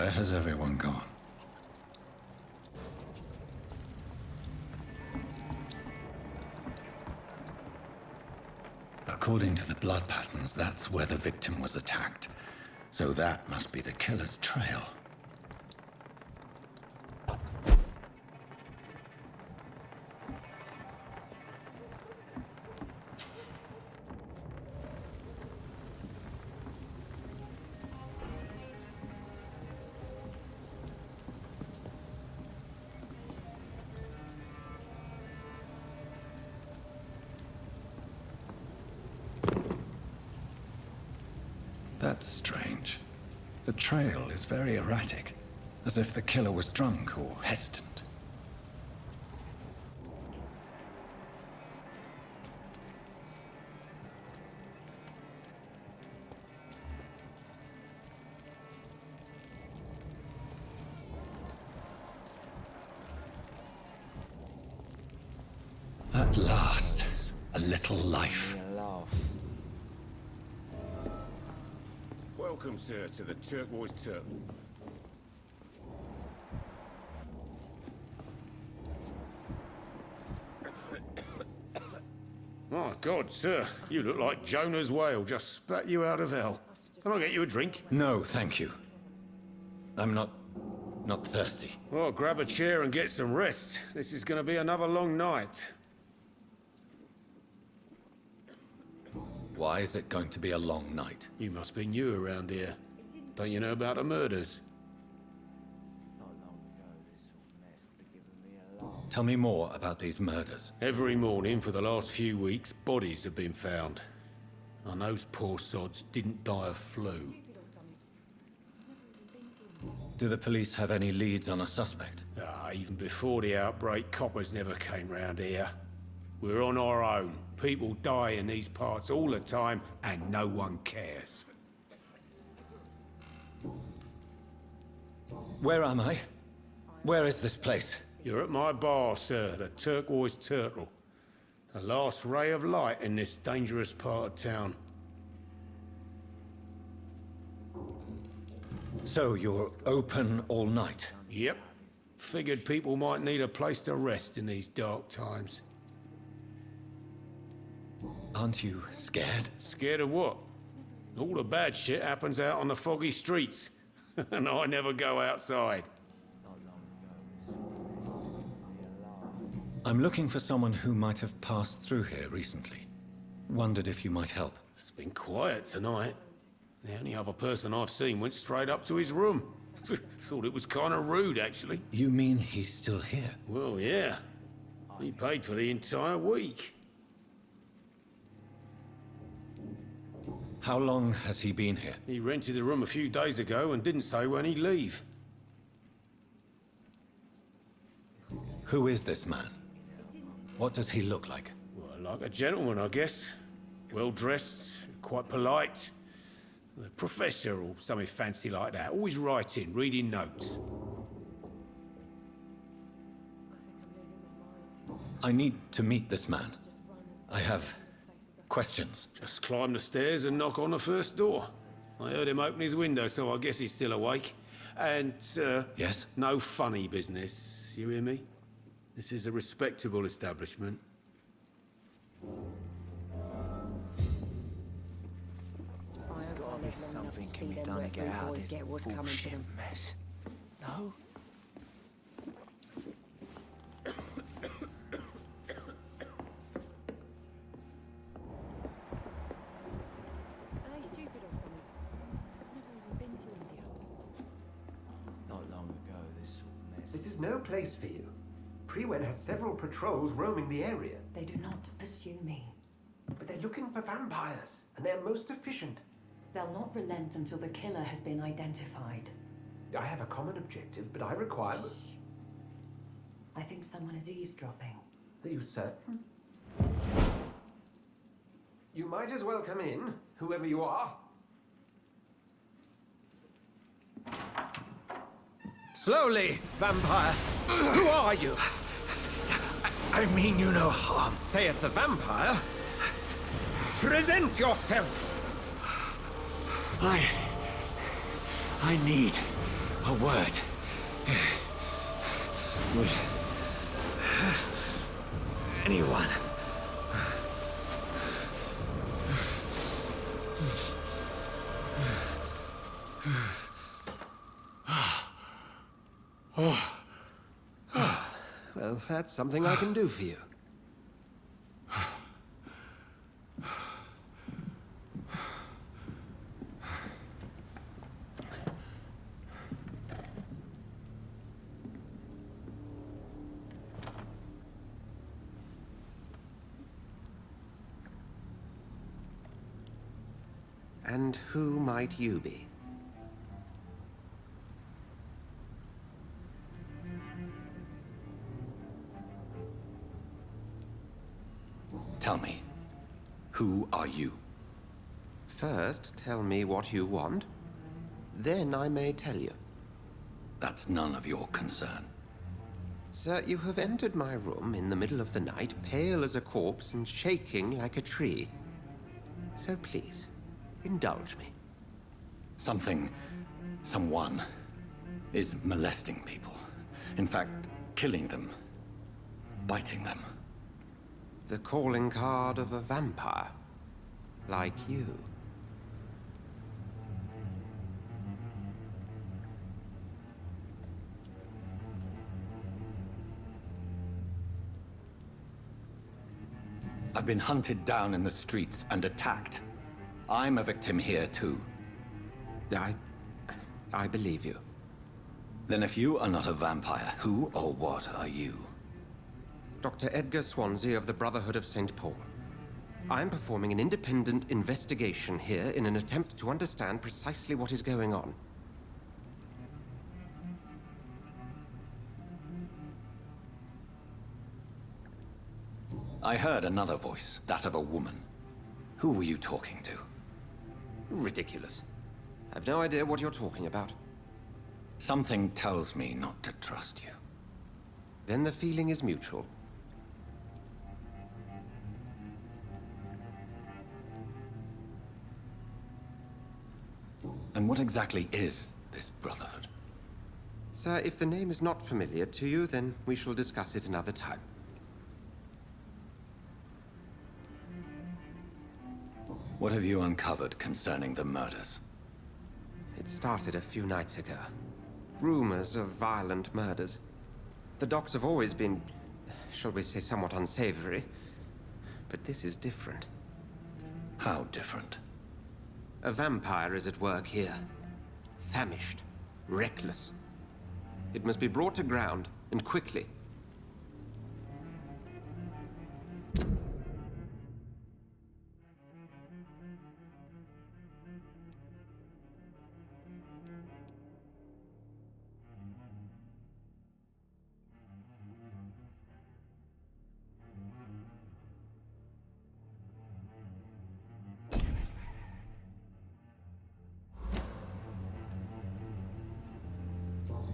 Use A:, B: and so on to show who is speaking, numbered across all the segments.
A: Where has everyone gone? According to the blood patterns, that's where the victim was attacked. So that must be the killer's trail. That's strange. The trail is very erratic, as if the killer was drunk or hesitant. At last, a little life.
B: Welcome, sir, to the Turquoise Turtle. My God, sir, you look like Jonah's whale just spat you out of hell. Can I get you a drink?
A: No, thank you. I'm not thirsty.
B: Well, grab a chair and get some rest. This is going to be another long night.
A: Why is it going to be a long night?
B: You must be new around here. Don't you know about the murders?
A: Tell me more about these murders.
B: Every morning for the last few weeks, bodies have been found. And those poor sods didn't die of flu.
A: Do the police have any leads on a suspect?
B: Even before the outbreak, coppers never came round here. We're on our own. People die in these parts all the time, and no one cares.
A: Where am I? Where is this place?
B: You're at my bar, sir, the Turquoise Turtle. The last ray of light in this dangerous part of town.
A: So you're open all night?
B: Yep. Figured people might need a place to rest in these dark times.
A: Aren't you scared?
B: Scared of what? All the bad shit happens out on the foggy streets. And I never go outside.
A: I'm looking for someone who might have passed through here recently. Wondered if you might help.
B: It's been quiet tonight. The only other person I've seen went straight up to his room. Thought it was kind of rude, actually.
A: You mean he's still here?
B: Well, yeah. He paid for the entire week.
A: How long has he been here?
B: He rented the room a few days ago and didn't say when he'd leave.
A: Who is this man? What does he look like?
B: Well, like a gentleman, I guess. Well-dressed, quite polite. A professor or something fancy like that. Always writing, reading notes.
A: I need to meet this man. I have questions.
B: Just climb the stairs and knock on the first door. I heard him open his window, so I guess he's still awake. And,
A: Yes?
B: no funny business, you hear me? This is a respectable establishment.
C: Something can be done to get out of this bullshit mess. No? Not long ago, this sort of mess.
D: This is no place for you. Prewen has several patrols roaming the area.
E: They do not pursue me.
D: But they're looking for vampires, and they're most efficient.
E: They'll not relent until the killer has been identified.
D: I have a common objective, but I require...
E: I think someone is eavesdropping.
D: Are you certain? You might as well come in, whoever you are.
F: Slowly, vampire. Who are you?
A: I mean you no harm.
F: Saith the vampire. Present yourself.
A: I need
F: a word would anyone
D: Well, that's something I can do for you. And who might you be?
A: Tell me, who are you?
D: First, tell me what you want. Then I may tell you.
A: That's none of your concern.
D: Sir, you have entered my room in the middle of the night, pale as a corpse and shaking like a tree. So please, indulge me.
A: Someone is molesting people. In fact, killing them. Biting them.
D: The calling card of a vampire. Like you.
A: I've been hunted down in the streets and attacked. I'm a victim here too.
D: I believe you.
A: Then if you are not a vampire, who or what are you?
D: Dr. Edgar Swansea of the Brotherhood of St. Paul. I am performing an independent investigation here in an attempt to understand precisely what is going on.
A: I heard another voice, that of a woman. Who were you talking to?
D: Ridiculous. I've no idea what you're talking about.
A: Something tells me not to trust you.
D: Then the feeling is mutual.
A: And what exactly is this Brotherhood?
D: Sir, if the name is not familiar to you, then we shall discuss it another time.
A: What have you uncovered concerning the murders?
D: It started a few nights ago. Rumors of violent murders. The docks have always been, shall we say, somewhat unsavory. But this is different.
A: How different?
D: A vampire is at work here. Famished. Reckless. It must be brought to ground, and quickly.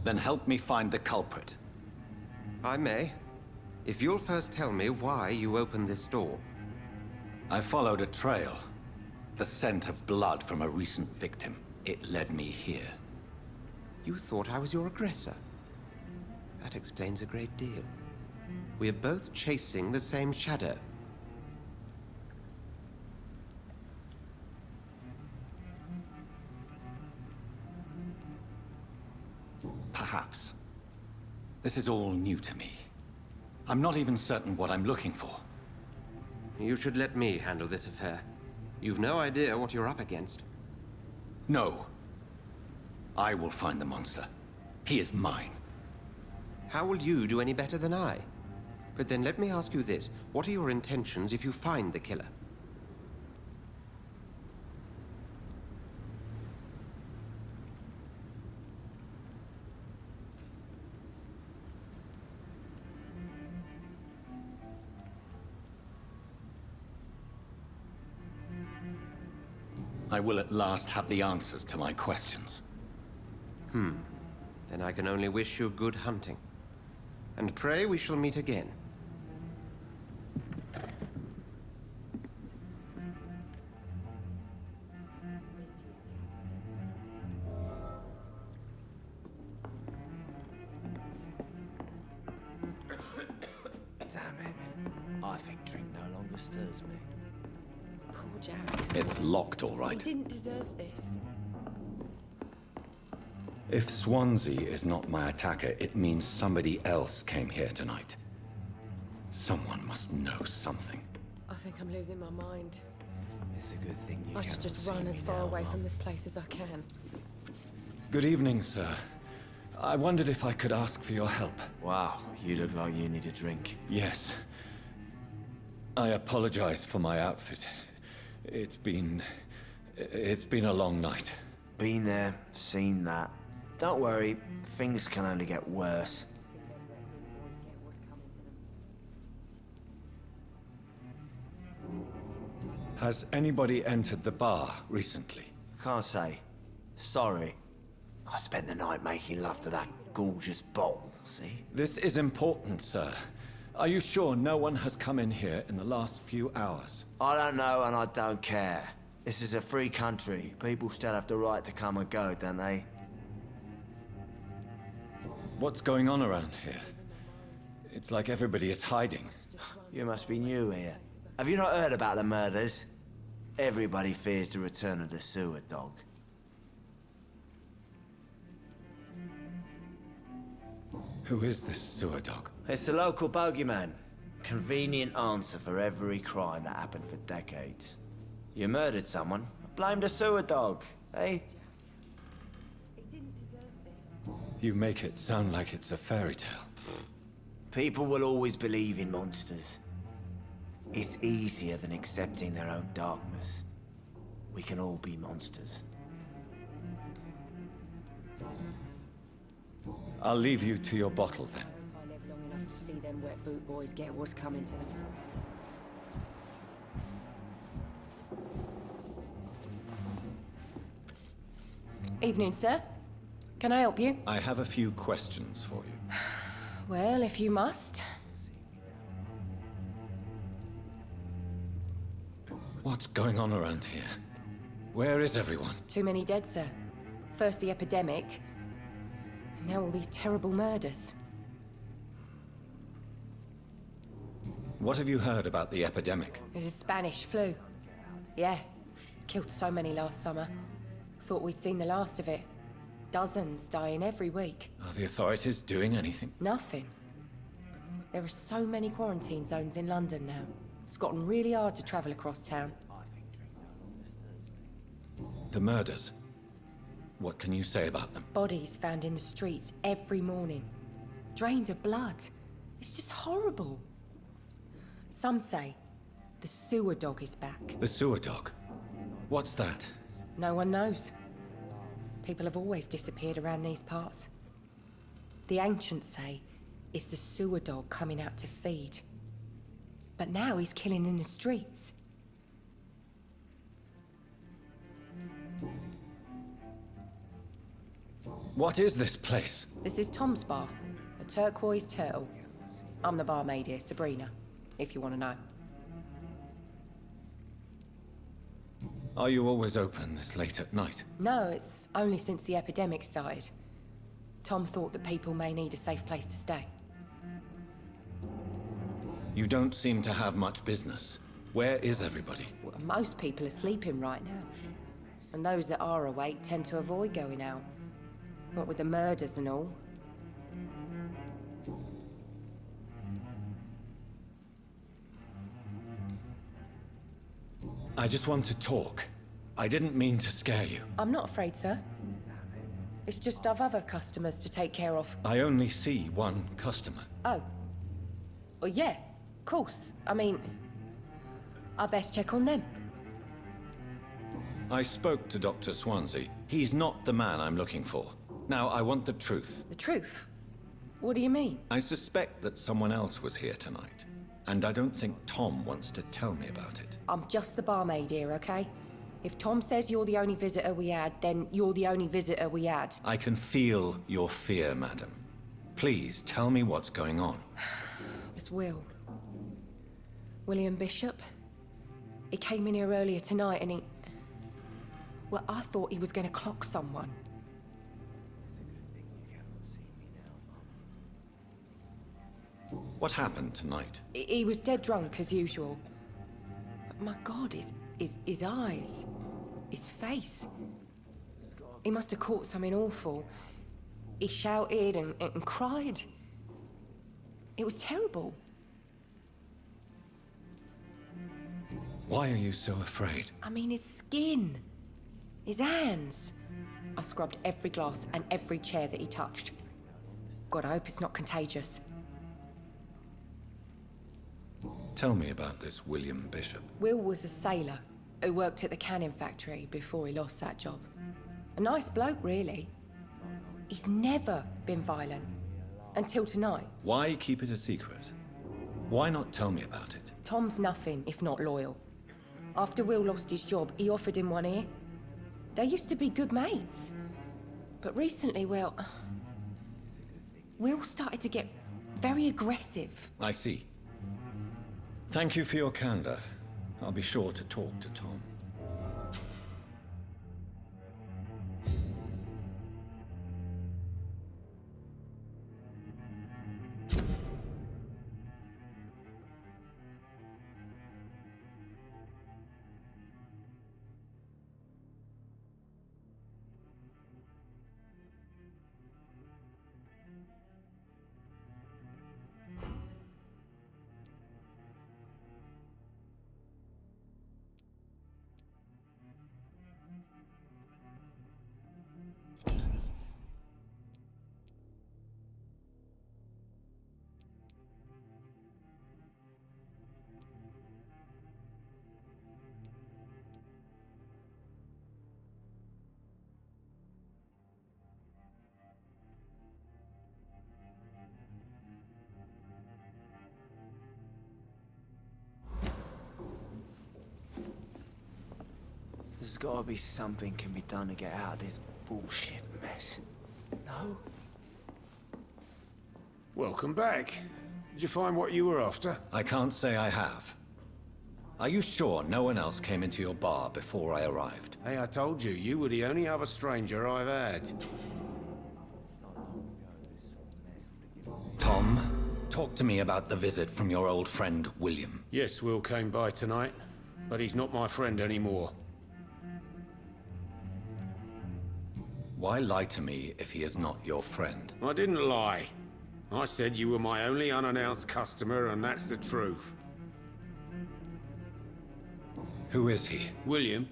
A: Then help me find the culprit.
D: I may. If you'll first tell me why you opened this door.
A: I followed a trail. The scent of blood from a recent victim. It led me here.
D: You thought I was your aggressor. That explains a great deal. We are both chasing the same shadow.
A: Perhaps. This is all new to me. I'm not even certain what I'm looking for.
D: You should let me handle this affair. You've no idea what you're up against.
A: No. I will find the monster. He is mine.
D: How will you do any better than I? But then let me ask you this. What are your intentions if you find the killer?
A: I will at last have the answers to my questions.
D: Then I can only wish you good hunting. And pray we shall meet again.
G: I think drink no longer stirs me.
C: Poor Jack.
A: It's locked, all
C: He
A: right.
C: didn't deserve this.
A: If Swansea is not my attacker, it means somebody else came here tonight. Someone must know something.
C: I think I'm losing my mind.
G: It's a good thing you
C: I should
G: cannot
C: just
G: see
C: run
G: me
C: as far
G: now,
C: away
G: Mum.
C: from this place as I can.
A: Good evening, sir. I wondered if I could ask for your help.
G: Wow, you look like you need a drink.
A: Yes. I apologize for my outfit. It's been a long night.
G: Been there, seen that. Don't worry, things can only get worse.
A: Has anybody entered the bar recently?
G: Can't say. Sorry. I spent the night making love to that gorgeous bottle, see?
A: This is important, sir. Are you sure no one has come in here in the last few hours?
G: I don't know and I don't care. This is a free country. People still have the right to come and go, don't they?
A: What's going on around here? It's like everybody is hiding.
G: You must be new here. Have you not heard about the murders? Everybody fears the return of the sewer dog.
A: Who is this sewer dog?
G: It's the local bogeyman. Convenient answer for every crime that happened for decades. You murdered someone, blame the sewer dog, eh?
A: You make it sound like it's a fairy tale.
G: People will always believe in monsters. It's easier than accepting their own darkness. We can all be monsters.
A: I'll leave you to your bottle then.
C: I lived long enough to see them wet boot boys get what's coming to them. Evening, sir. Can I help you?
A: I have a few questions for you.
C: Well, if you must.
A: What's going on around here? Where is everyone?
C: Too many dead, sir. First the epidemic, and now all these terrible murders.
A: What have you heard about the epidemic?
C: There's a Spanish flu. Yeah, killed so many last summer. Thought we'd seen the last of it. Dozens dying every week.
A: Are the authorities doing anything?
C: Nothing. There are so many quarantine zones in London now. It's gotten really hard to travel across town.
A: The murders. What can you say about them?
C: Bodies found in the streets every morning. Drained of blood. It's just horrible. Some say the sewer dog is back.
A: The sewer dog? What's that?
C: No one knows. People have always disappeared around these parts. The ancients say it's the sewer dog coming out to feed. But now he's killing in the streets.
A: What is this place?
C: This is Tom's bar, a turquoise turtle. I'm the barmaid here, Sabrina, if you want to know.
A: Are you always open this late at night?
C: No, it's only since the epidemic started. Tom thought that people may need a safe place to stay.
A: You don't seem to have much business. Where is everybody?
C: Well, most people are sleeping right now. And those that are awake tend to avoid going out. What with the murders and all.
A: I just want to talk. I didn't mean to scare you.
C: I'm not afraid, sir. It's just I've other customers to take care of.
A: I only see one customer.
C: Oh. Well, yeah, of course. I mean, I best check on them.
A: I spoke to Dr. Swansea. He's not the man I'm looking for. Now, I want the truth.
C: The truth? What do you mean?
A: I suspect that someone else was here tonight, and I don't think Tom wants to tell me about it.
C: I'm just the barmaid here, okay? If Tom says you're the only visitor we had, then you're the only visitor we had.
A: I can feel your fear, madam. Please tell me what's going on.
C: It's Will. William Bishop. He came in here earlier tonight and he... Well, I thought he was going to clock someone.
A: What happened tonight?
C: He was dead drunk, as usual. But my God, his eyes, his face. He must have caught something awful. He shouted and cried. It was terrible.
A: Why are you so afraid?
C: I mean, his skin, his hands. I scrubbed every glass and every chair that he touched. God, I hope it's not contagious.
A: Tell me about this William Bishop.
C: Will was a sailor who worked at the canning factory before he lost that job. A nice bloke, really. He's never been violent. Until tonight.
A: Why keep it a secret? Why not tell me about it?
C: Tom's nothing if not loyal. After Will lost his job, he offered him one ear. They used to be good mates. But recently, well, Will started to get very aggressive.
A: I see. Thank you for your candor. I'll be sure to talk to Tom.
G: There's gotta be something can be done to get out of this bullshit mess. No?
B: Welcome back. Did you find what you were after?
A: I can't say I have. Are you sure no one else came into your bar before I arrived?
B: Hey, I told you, you were the only other stranger I've had.
A: Tom, talk to me about the visit from your old friend, William.
B: Yes, Will came by tonight, but he's not my friend anymore.
A: Why lie to me if he is not your friend?
B: I didn't lie. I said you were my only unannounced customer, and that's the truth.
A: Who is he?
B: William.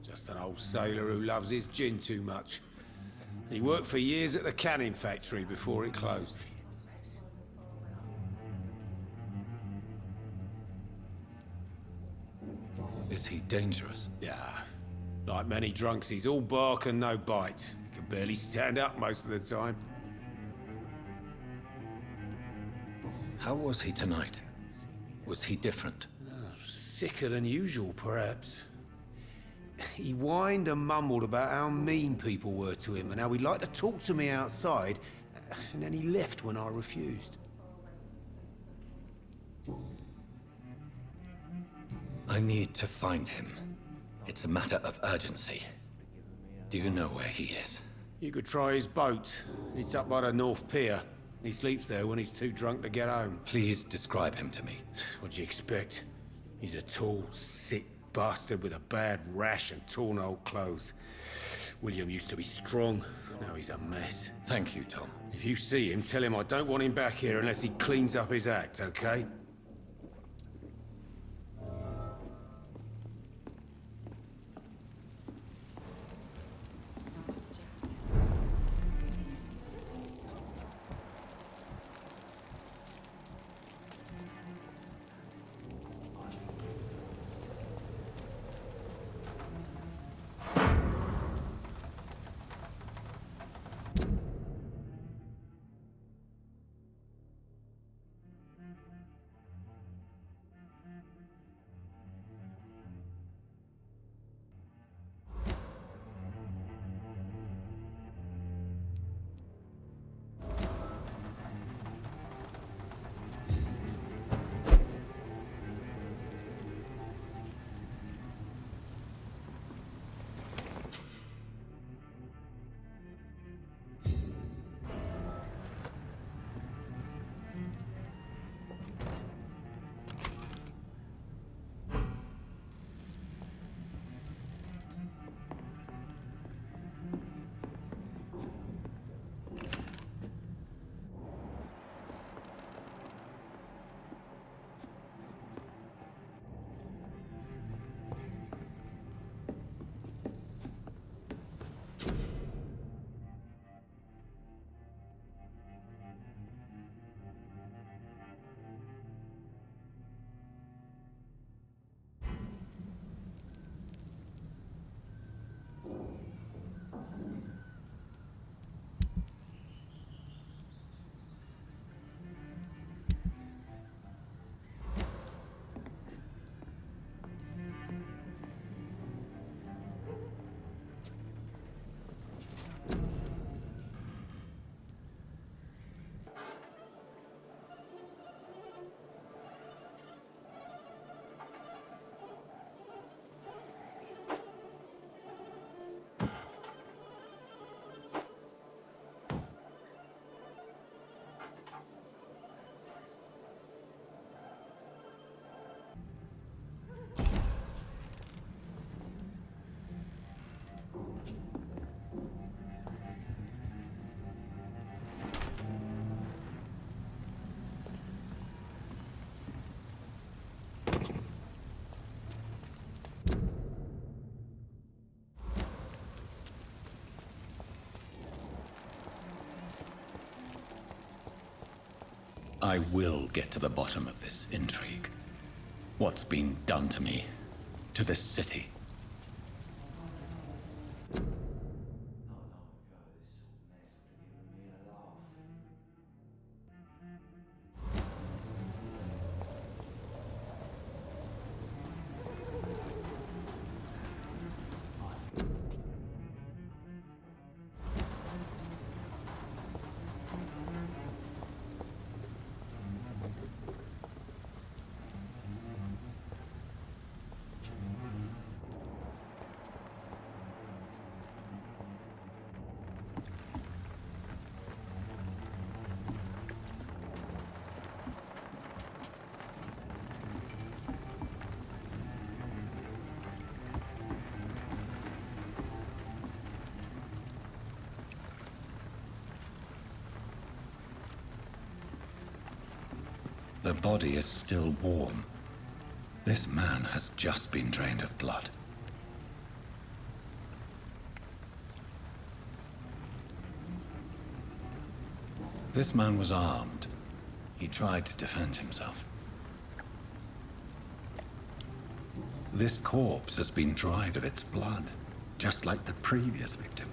B: Just an old sailor who loves his gin too much. He worked for years at the canning factory before it closed.
A: Is he dangerous?
B: Yeah. Like many drunks, he's all bark and no bite. He can barely stand up most of the time.
A: How was he tonight? Was he different?
B: Sicker than usual, perhaps. He whined and mumbled about how mean people were to him and how he'd like to talk to me outside, and then he left when I refused.
A: I need to find him. It's a matter of urgency. Do you know where he is?
B: You could try his boat. It's up by the North Pier. He sleeps there when he's too drunk to get home.
A: Please describe him to me.
B: What'd you expect? He's a tall, sick bastard with a bad rash and torn old clothes. William used to be strong. Now he's a mess.
A: Thank you, Tom.
B: If you see him, tell him I don't want him back here unless he cleans up his act, okay?
A: I will get to the bottom of this intrigue. What's been done to me, to this city. The body is still warm. This man has just been drained of blood. This man was armed. He tried to defend himself. This corpse has been dried of its blood, just like the previous victim.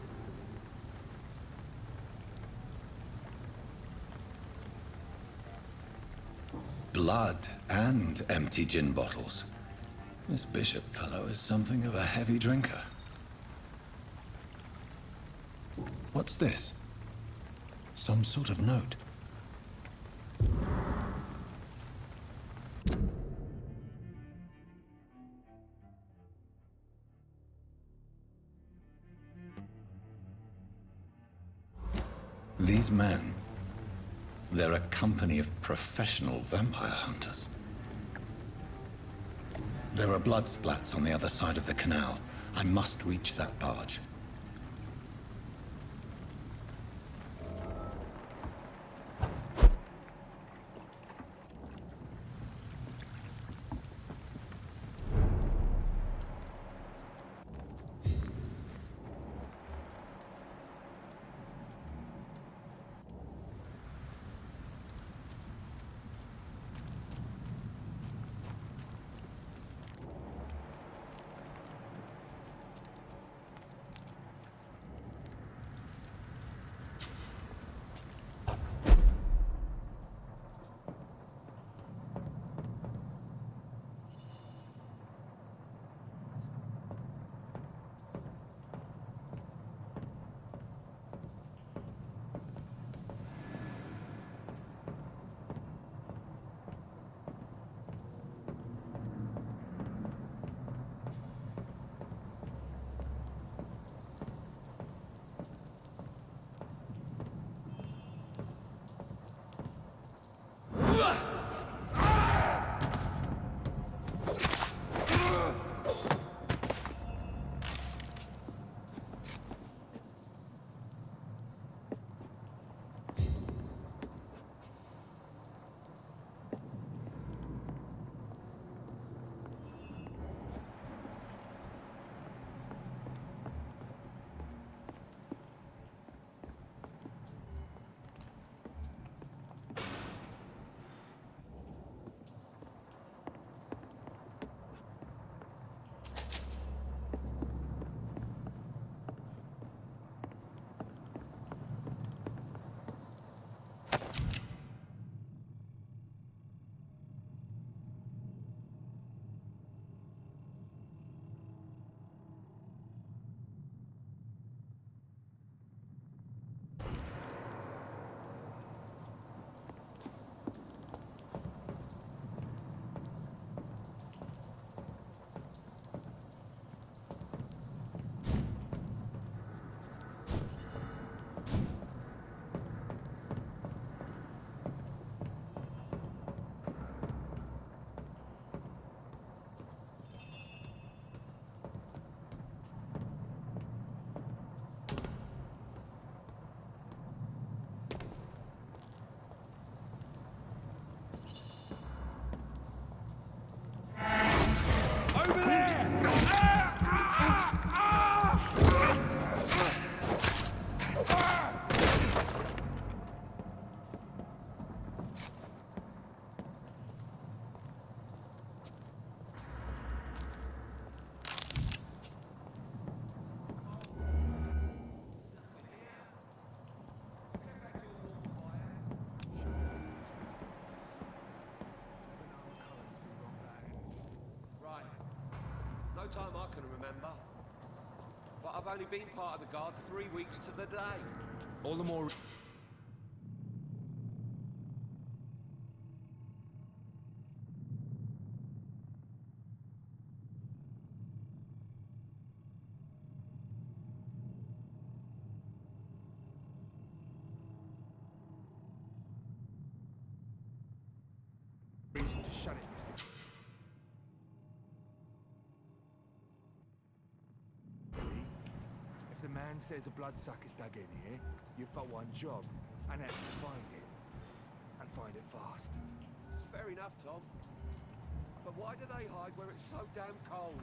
A: Blood and empty gin bottles. This Bishop fellow is something of a heavy drinker. What's this? Some sort of note. These men, they're a company of professional vampire hunters. There are blood splats on the other side of the canal. I must reach that barge.
F: no time I can remember. But I've only been part of the guard 3 weeks to the day.
H: All the more... reason to shut it. If the man says a bloodsucker's dug in here, you've got one job, and that's to find it. And find it fast.
F: Fair enough, Tom. But why do they hide where it's so damn cold?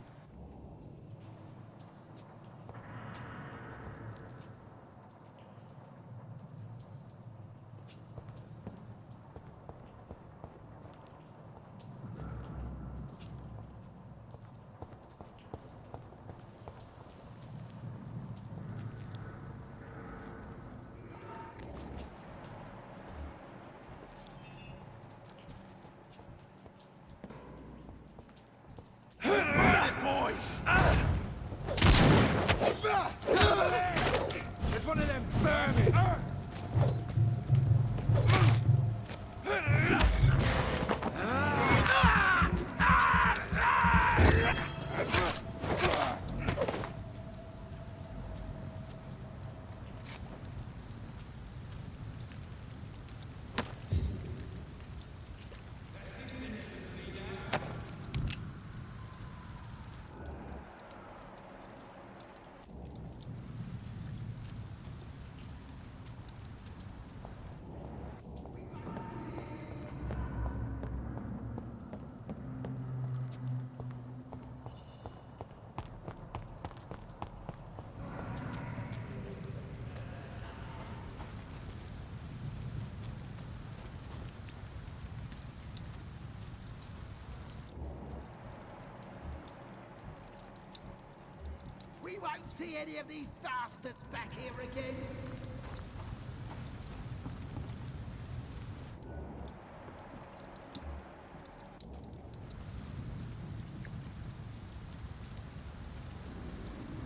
H: There's one of them vermin!
I: We won't see any of these bastards back here again.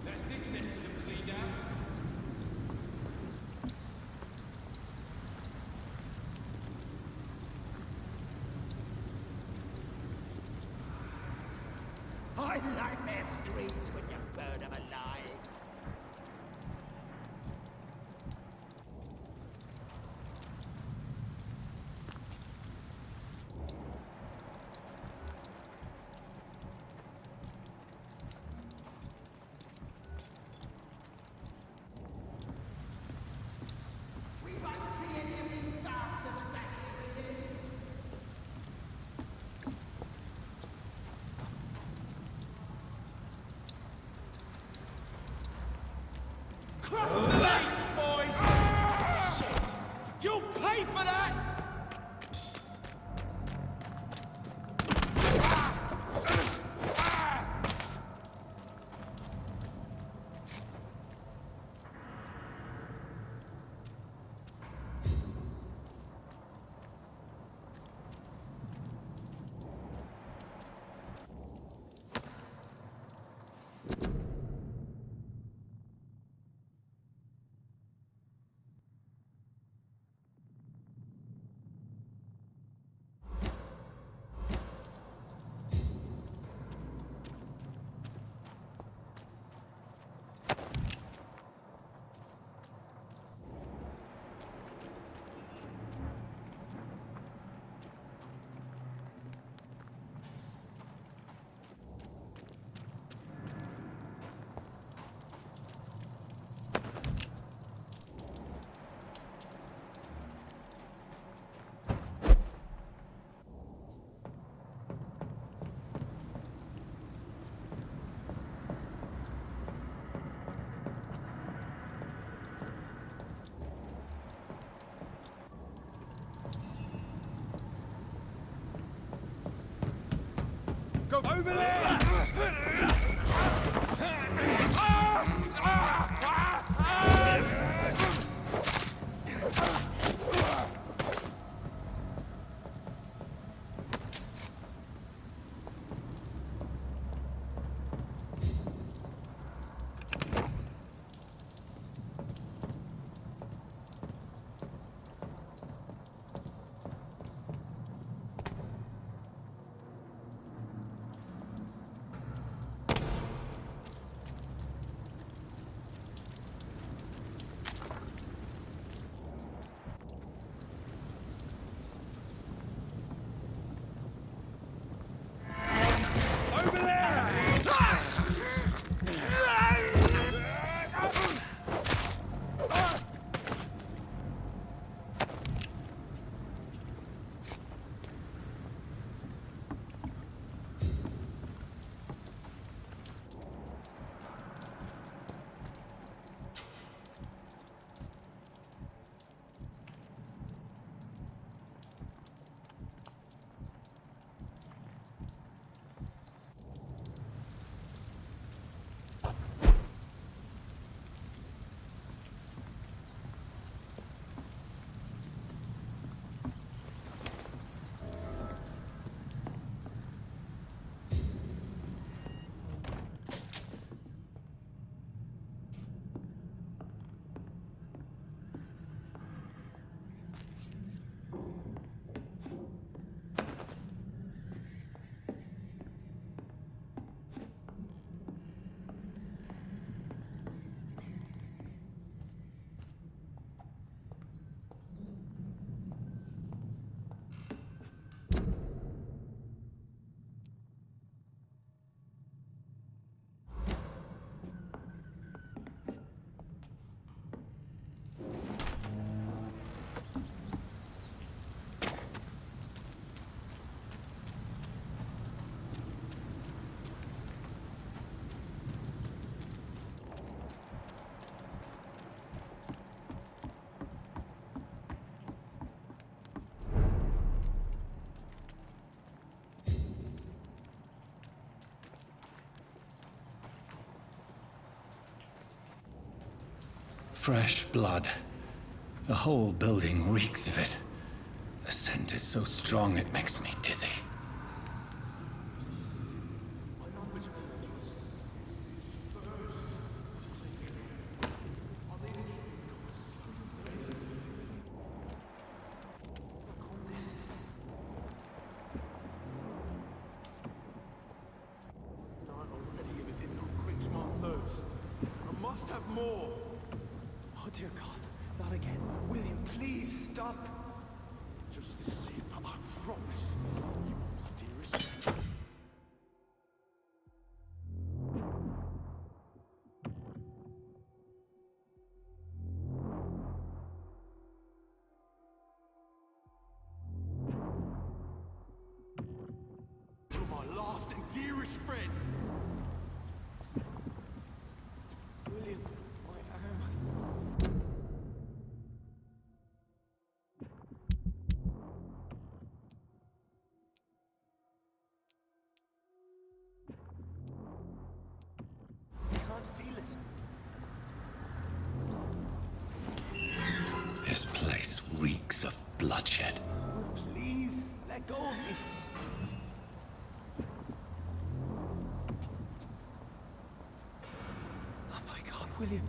H: There's this nest of them cleaned out.
I: I like their screams when you burn them alive. We won't see any of these bastards back here again.
H: Late, boys! Shit! You'll pay for that! Go over there!
A: Fresh blood. The whole building reeks of it. The scent is so strong it makes me dizzy.
H: Dearest friend! William, my arm. I can't feel it.
A: This place reeks of bloodshed.
H: Oh, please, let go of me. William,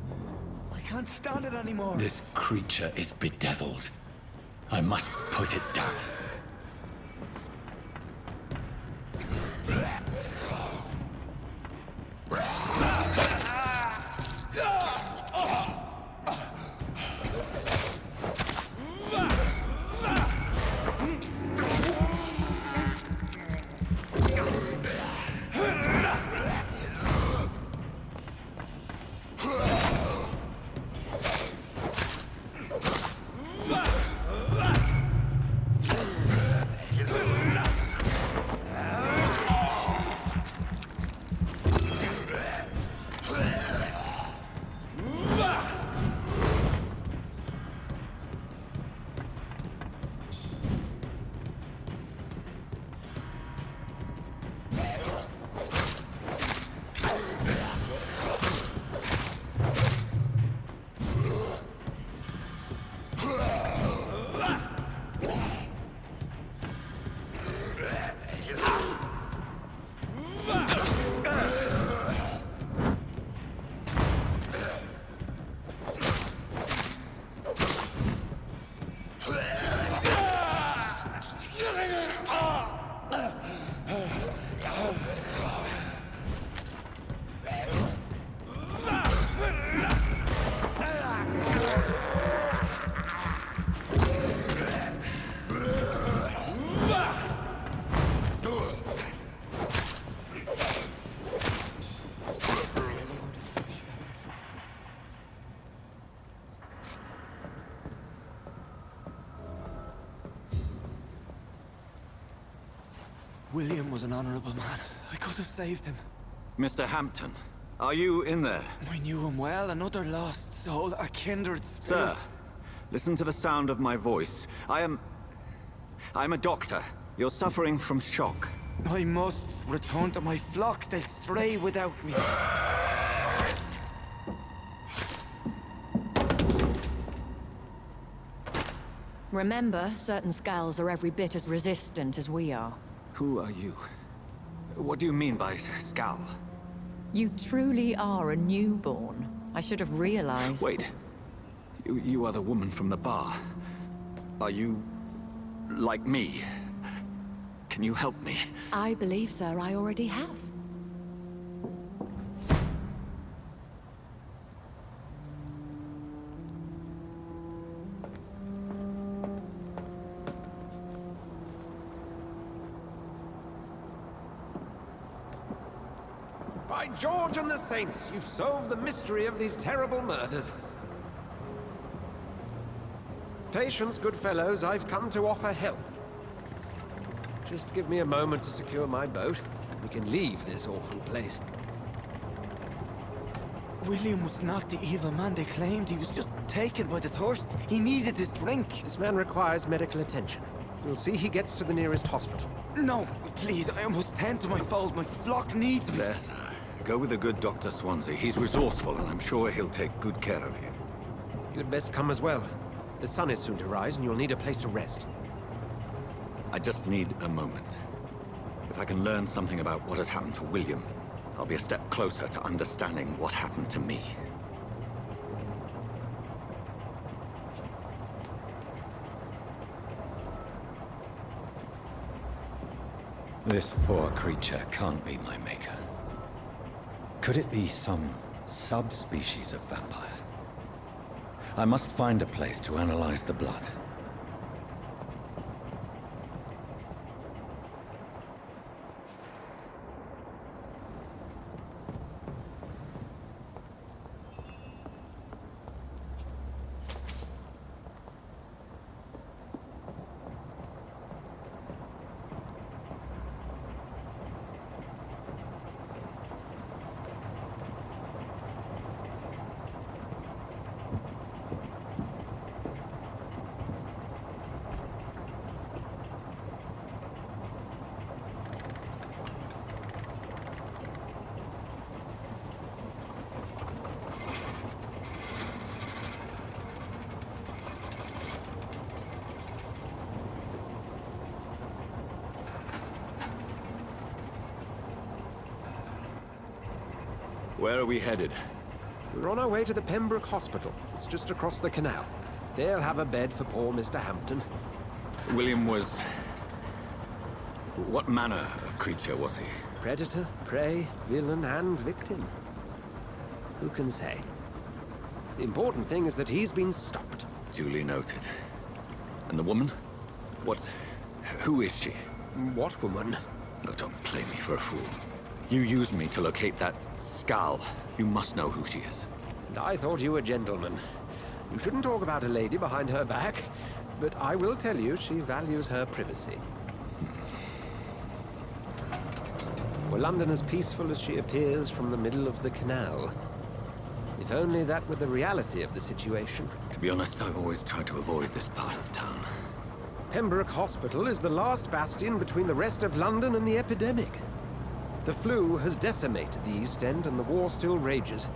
H: I can't stand it anymore.
A: This creature is bedeviled. I must put it down.
G: William was an honorable man. I could have saved him.
J: Mr. Hampton, are you in there?
G: I knew him well, another lost soul, a kindred spirit.
J: Sir, listen to the sound of my voice. I'm a doctor. You're suffering from shock.
G: I must return to my flock. They'll stray without me.
K: Remember, certain skulls are every bit as resistant as we are.
J: Who are you? What do you mean by skull?
K: You truly are a newborn. I should have realized.
J: Wait. You are the woman from the bar. Are you... like me? Can you help me?
K: I believe, sir, I already have.
D: By George and the Saints, you've solved the mystery of these terrible murders. Patience, good fellows, I've come to offer help. Just give me a moment to secure my boat. We can leave this awful place.
G: William was not the evil man they claimed. He was just taken by the thirst. He needed his drink.
D: This man requires medical attention. You'll see he gets to the nearest hospital.
G: No, please, I must tend to my fold. My flock needs me.
J: There, sir. Go with the good Dr. Swansea. He's resourceful, and I'm sure he'll take good care of you.
D: You'd best come as well. The sun is soon to rise, and you'll need a place to rest.
J: I just need a moment. If I can learn something about what has happened to William, I'll be a step closer to understanding what happened to me.
A: This poor creature can't be my maker. Could it be some subspecies of vampire? I must find a place to analyze the blood.
J: Where are we headed?
D: We're on our way to the Pembroke Hospital. It's just across the canal. They'll have a bed for poor Mr. Hampton.
J: William was... What manner of creature was he?
D: Predator, prey, villain, and victim. Who can say? The important thing is that he's been stopped.
J: Duly noted. And the woman? What... Who is she?
D: What woman?
J: No, don't play me for a fool. You used me to locate that skull. You must know who she is.
D: And I thought you a gentleman. You shouldn't talk about a lady behind her back, but I will tell you she values her privacy. Were London as peaceful as she appears from the middle of the canal? If only that were the reality of the situation.
J: To be honest, I've always tried to avoid this part of town.
D: Pembroke Hospital is the last bastion between the rest of London and the epidemic. The flu has decimated the East End and the war still rages.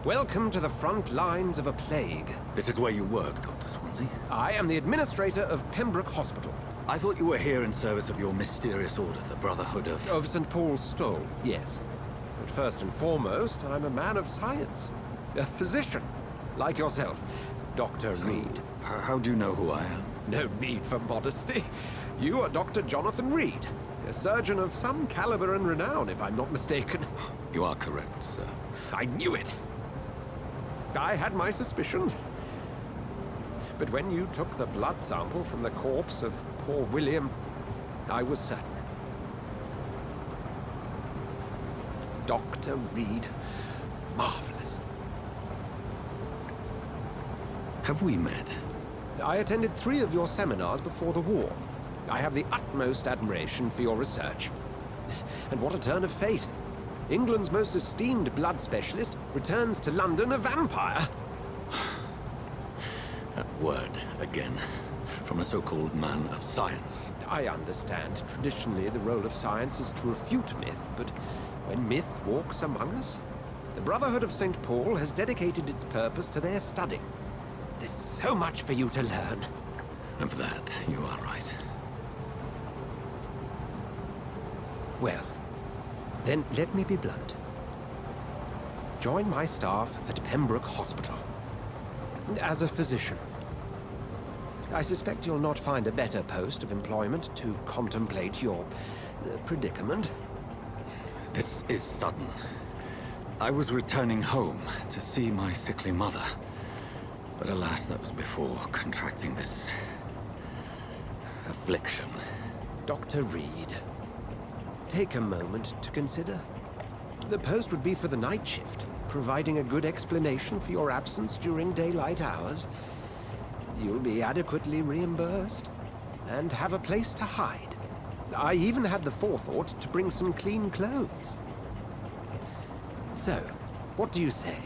D: Welcome to the front lines of a plague.
J: This is where you work, Dr. Swansea?
D: I am the administrator of Pembroke Hospital.
J: I thought you were here in service of your mysterious order, the Brotherhood of...
D: Of St. Paul's Stole, yes. But first and foremost, I'm a man of science. A physician, like yourself, Dr. Reid.
J: How do you know who I am?
D: No need for modesty. You are Dr. Jonathan Reid. A surgeon of some caliber and renown, if I'm not mistaken.
J: You are correct, sir.
D: I knew it! I had my suspicions. But when you took the blood sample from the corpse of poor William, I was certain. Dr. Reid. Marvelous.
J: Have we met?
D: I attended 3 of your seminars before the war. I have the utmost admiration for your research. And what a turn of fate. England's most esteemed blood specialist returns to London a vampire.
J: That word, again. From a so-called man of science.
D: I understand. Traditionally, the role of science is to refute myth, but when myth walks among us, the Brotherhood of St. Paul has dedicated its purpose to their study. There's so much for you to learn.
J: Of that, you are right.
D: Well, then let me be blunt. Join my staff at Pembroke Hospital. As a physician. I suspect you'll not find a better post of employment to contemplate your predicament.
J: This is sudden. I was returning home to see my sickly mother. But alas, that was before contracting this... affliction.
D: Dr. Reid, take a moment to consider. The post would be for the night shift, providing a good explanation for your absence during daylight hours. You'll be adequately reimbursed, and have a place to hide. I even had the forethought to bring some clean clothes. So, what do you say?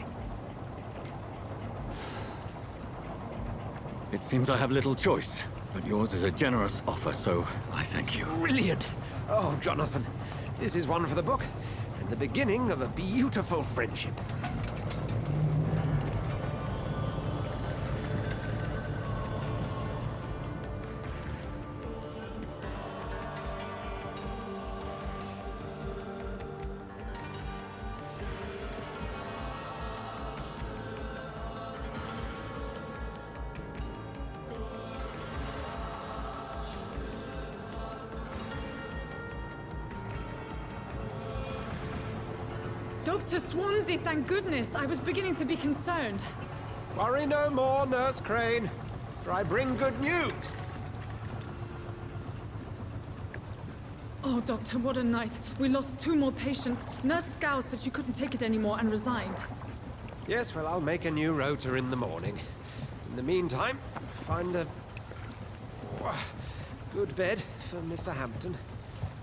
J: It seems I have little choice, but yours is a generous offer, so I thank you.
D: Brilliant! Oh, Jonathan, this is one for the book, and the beginning of a beautiful friendship.
L: Dr. Swansea, thank goodness. I was beginning to be concerned.
D: Worry no more, Nurse Crane, for I bring good news.
L: Oh, Doctor, what a night. We lost 2 more patients. Nurse Scow said she couldn't take it anymore and resigned.
D: Yes, well, I'll make a new rota in the morning. In the meantime, find a good bed for Mr. Hampton.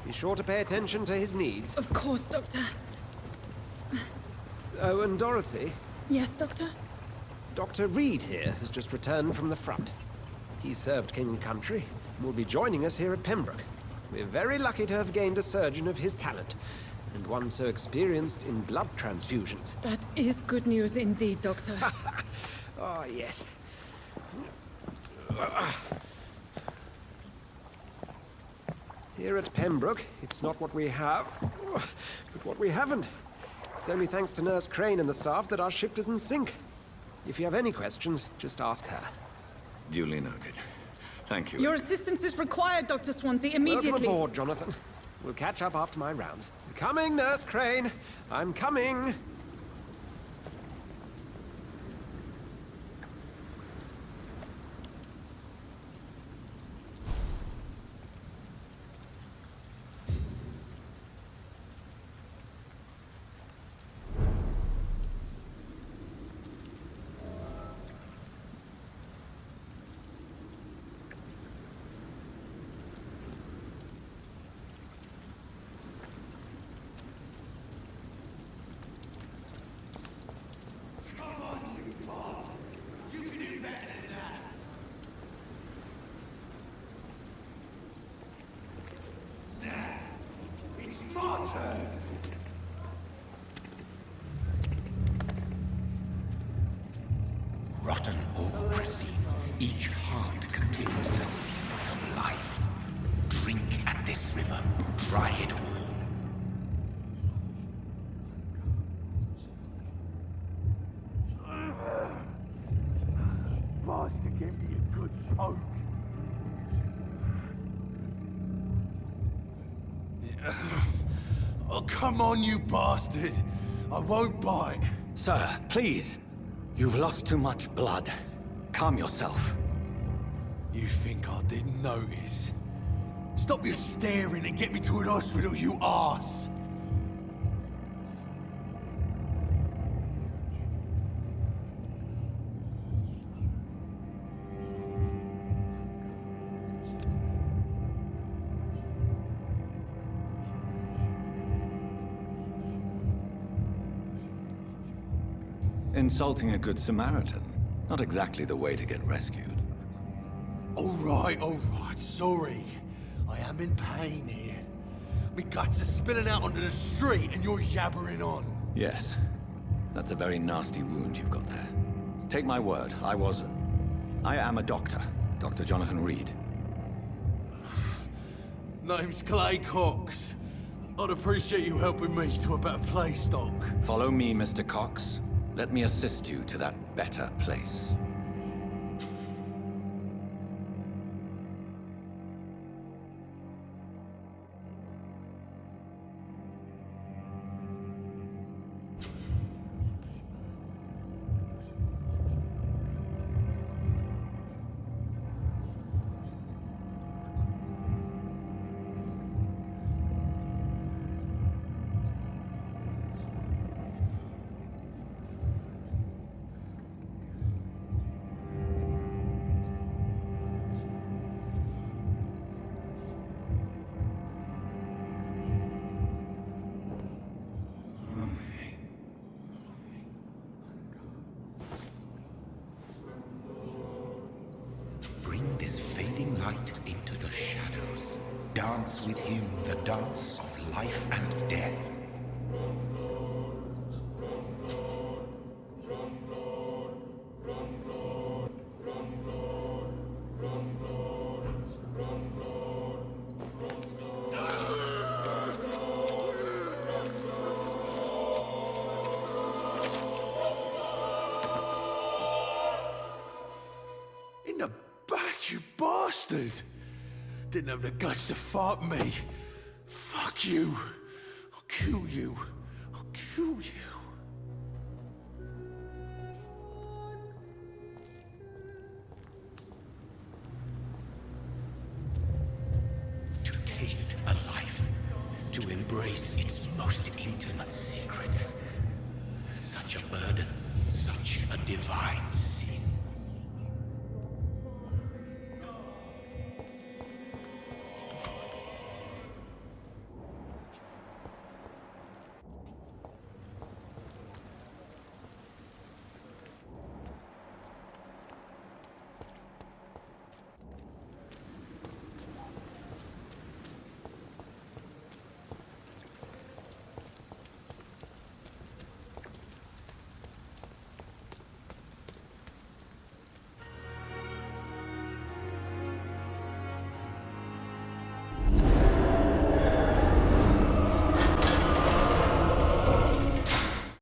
D: Be sure to pay attention to his needs.
L: Of course, Doctor.
D: Oh, and Dorothy?
L: Yes, Doctor?
D: Dr. Reid here has just returned from the front. He served King and Country and will be joining us here at Pembroke. We're very lucky to have gained a surgeon of his talent, and one so experienced in blood transfusions.
L: That is good news indeed, Doctor.
D: Oh, yes. Here at Pembroke, it's not what we have, but what we haven't. It's only thanks to Nurse Crane and the staff that our ship doesn't sink. If you have any questions, just ask her.
J: Duly noted. Thank you.
L: Your assistance is required, Dr. Swansea, immediately.
D: Welcome aboard, Jonathan. We'll catch up after my rounds. Coming, Nurse Crane. I'm coming.
M: Rotten or pristine, each heart contains the seed of life. Drink at this river, try it all.
H: Bastard gave me a good poke.
N: Oh, come on, you bastard! I won't bite.
J: Sir, please. You've lost too much blood. Calm yourself.
N: You think I didn't notice? Stop your staring and get me to an hospital, you arse!
J: Insulting a good Samaritan. Not exactly the way to get rescued.
N: All right, sorry. I am in pain here. My guts are spilling out onto the street and you're yabbering on.
J: Yes. That's a very nasty wound you've got there. Take my word, I am a doctor. Dr. Jonathan Reid.
N: Name's Clay Cox. I'd appreciate you helping me to a better place, Doc.
J: Follow me, Mr. Cox. Let me assist you to that better place.
M: Bring this fading light into the shadows. Dance with him the dance of life and death.
N: In the back, you bastard! Didn't have the guts to fight me. Fuck you. I'll kill you. I'll
M: kill you. To taste a life, to embrace its most intimate secrets. Such a burden, such a divine